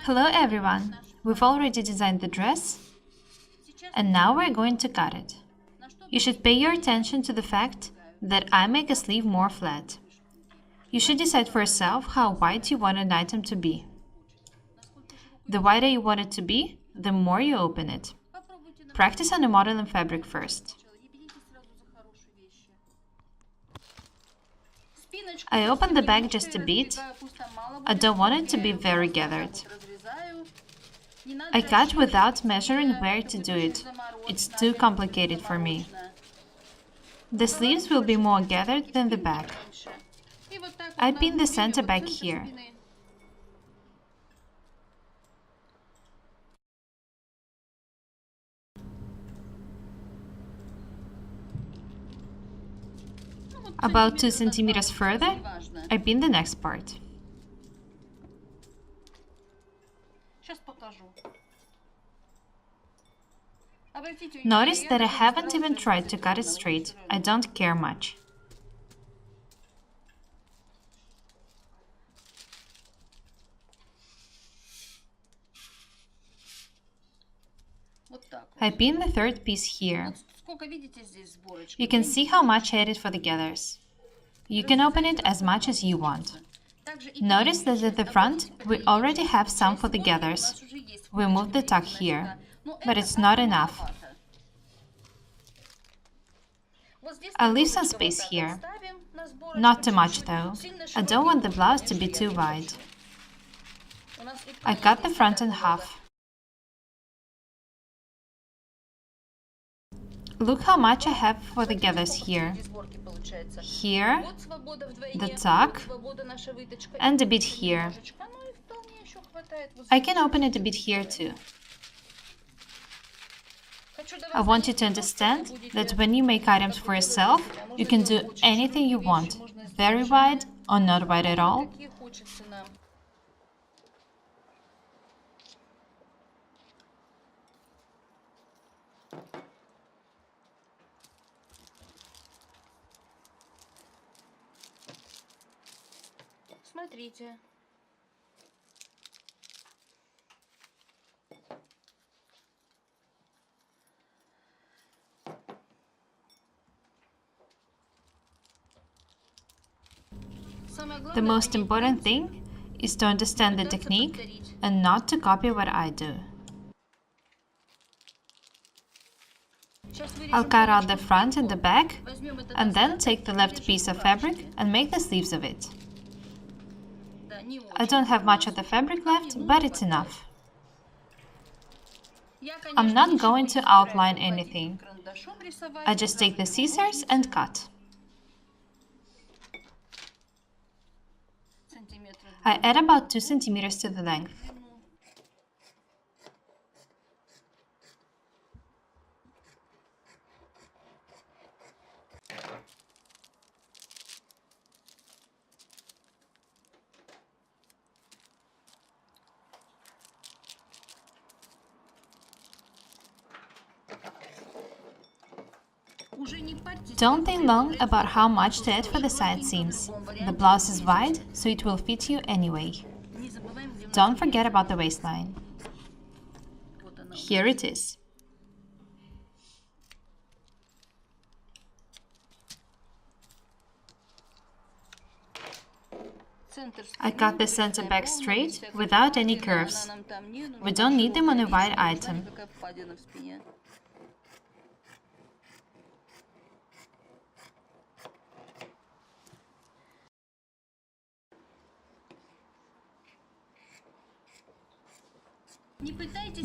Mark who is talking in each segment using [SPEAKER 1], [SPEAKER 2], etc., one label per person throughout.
[SPEAKER 1] Hello everyone! We've already designed the dress, and now we're going to cut it. You should pay your attention to the fact that I make a sleeve more flat. You should decide for yourself how wide you want an item to be. The wider you want it to be, the more you open it. Practice on the model and fabric first. I open the back just a bit. I don't want it to be very gathered. I cut without measuring where to do it. It's too complicated for me. The sleeves will be more gathered than the back. I pin the center back here. About 2 centimeters further, I pin the next part. Notice that I haven't even tried to cut it straight. I don't care much. I pin the third piece here. You can see how much I added for the gathers. You can open it as much as you want. Notice that at the front, we already have some for the gathers. We moved the tuck here, but it's not enough. I'll leave some space here. Not too much though. I don't want the blouse to be too wide. I cut the front in half. Look how much I have for the gathers here. Here, the tuck, and a bit here. I can open it a bit here too. I want you to understand that when you make items for yourself, you can do anything you want, very wide or not wide at all.
[SPEAKER 2] Смотрите.
[SPEAKER 1] The most important thing is to understand the technique and not to copy what I do. I'll cut out the front and the back, and then take the left piece of fabric and make the sleeves of it. I don't have much of the fabric left, but it's enough. I'm not going to outline anything. I just take the scissors and cut. I add about 2 centimeters to the length. Don't think long about how much to add for the side seams. The blouse is wide, so it will fit you anyway. Don't forget about the waistline. Here it is. I cut the center back straight, without any curves. We don't need them on a wide item.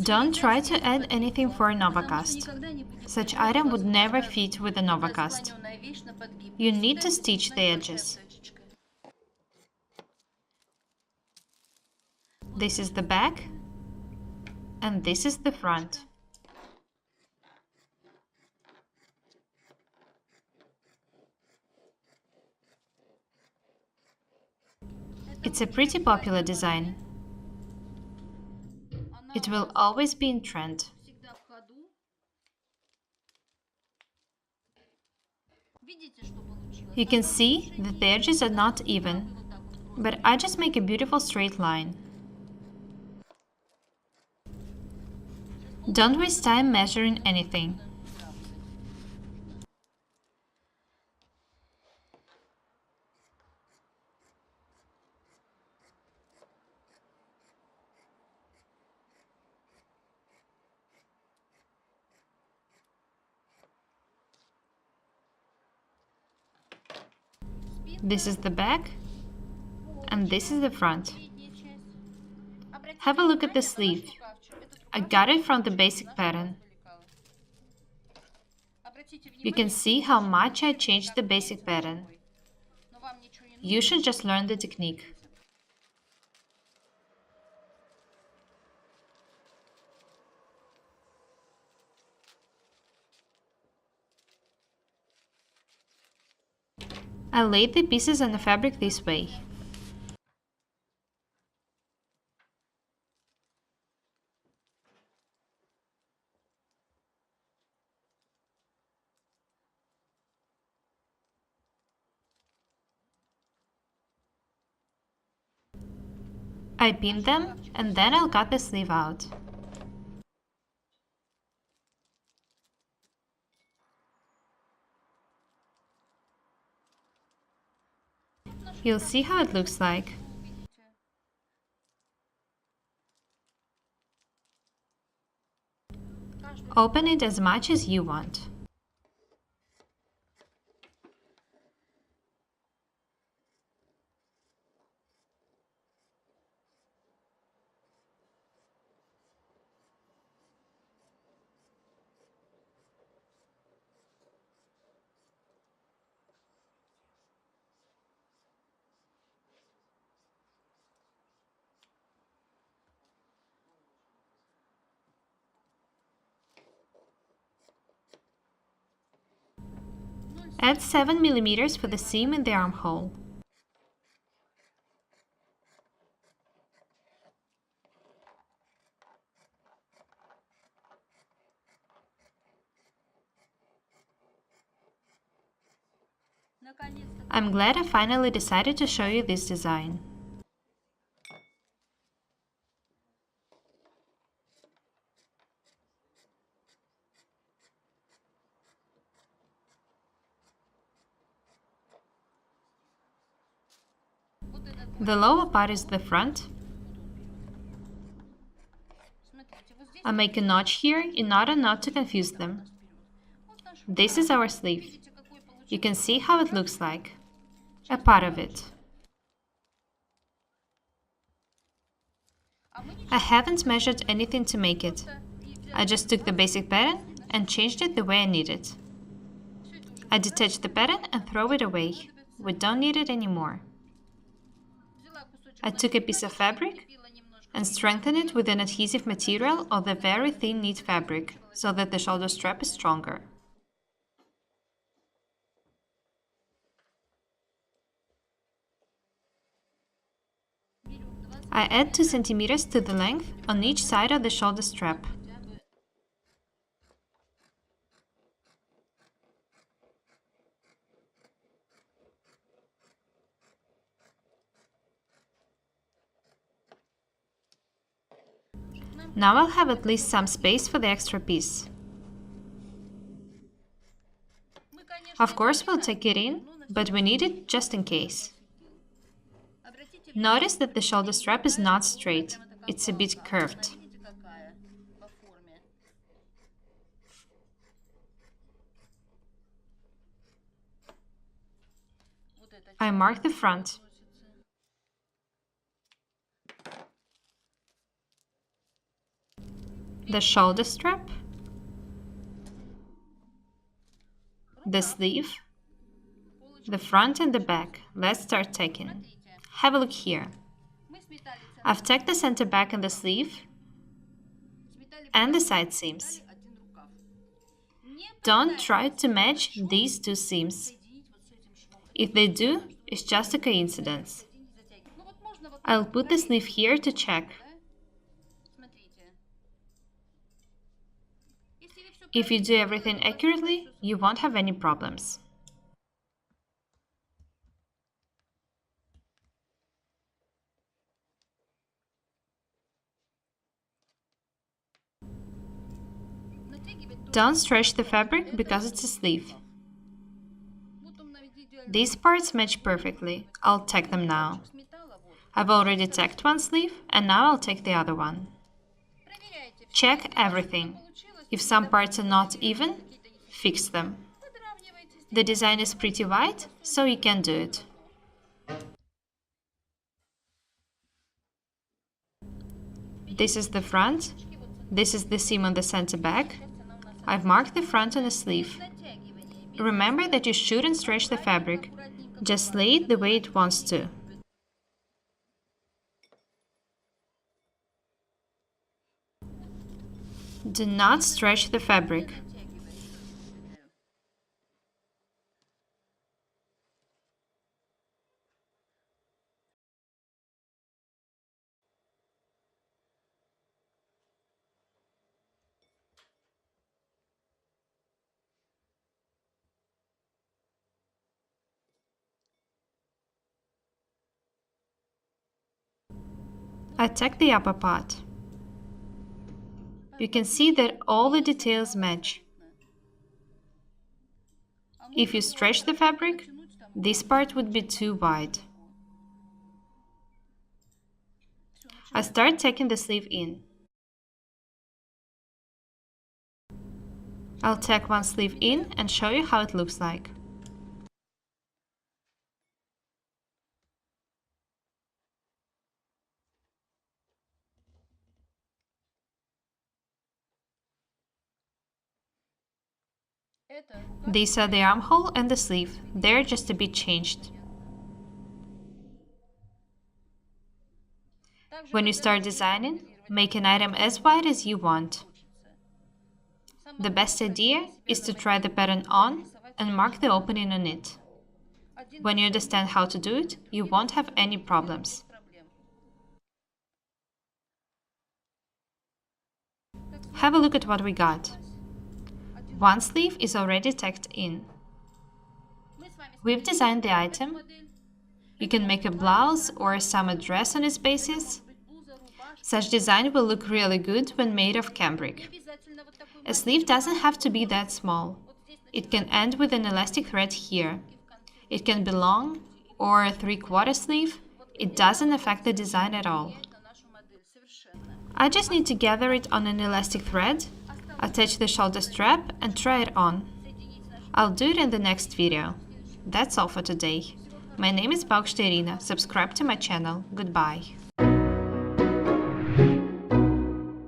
[SPEAKER 1] Don't try to add anything for a novacast. Such item would never fit with a novacast. You need to stitch the edges. This is the back, and this is the front. It's a pretty popular design. It will always be in trend. You can see that the edges are not even, but I just make a beautiful straight line. Don't waste time measuring anything. This is the back, and this is the front. Have a look at the sleeve. I got it from the basic pattern. You can see how much I changed the basic pattern. You should just learn the technique. I laid the pieces on the fabric this way. I pinned them, and then I'll cut the sleeve out. You'll see how it looks like. Open it as much as you want. Add 7 mm for the seam in the armhole. I'm glad I finally decided to show you this design. The lower part is the front. I make a notch here in order not to confuse them. This is our sleeve. You can see how it looks like. A part of it. I haven't measured anything to make it. I just took the basic pattern and changed it the way I need it. I detach the pattern and throw it away. We don't need it anymore. I took a piece of fabric and strengthened it with an adhesive material or the very thin knit fabric, so that the shoulder strap is stronger. I add 2 cm to the length on each side of the shoulder strap. Now I'll have at least some space for the extra piece. Of course we'll take it in, but we need it just in case. Notice that the shoulder strap is not straight, it's a bit curved. I mark the front. The shoulder strap, the sleeve, the front and the back. Let's start tacking. Have a look here. I've tacked the center back and the sleeve and the side seams. Don't try to match these two seams. If they do, it's just a coincidence. I'll put the sleeve here to check. If you do everything accurately, you won't have any problems. Don't stretch the fabric because it's a sleeve. These parts match perfectly. I'll tack them now. I've already tacked one sleeve, and now I'll tack the other one. Check everything. If some parts are not even, fix them. The design is pretty wide, so you can do it. This is the front. This is the seam on the center back. I've marked the front on a sleeve. Remember that you shouldn't stretch the fabric. Just lay it the way it wants to. Do not stretch the fabric. I tack the upper part. You can see that all the details match. If you stretch the fabric, this part would be too wide. I start tacking the sleeve in. I'll tack one sleeve in and show you how it looks like. These are the armhole and the sleeve. They're just a bit changed. When you start designing, make an item as wide as you want. The best idea is to try the pattern on and mark the opening on it. When you understand how to do it, you won't have any problems. Have a look at what we got. One sleeve is already tacked in. We've designed the item. You can make a blouse or a summer dress on its basis. Such design will look really good when made of cambric. A sleeve doesn't have to be that small. It can end with an elastic thread here. It can be long or a 3/4 sleeve. It doesn't affect the design at all. I just need to gather it on an elastic thread, attach the shoulder strap and try it on. I'll do it in the next video. That's all for today. My name is Irina. Subscribe to my channel. Goodbye.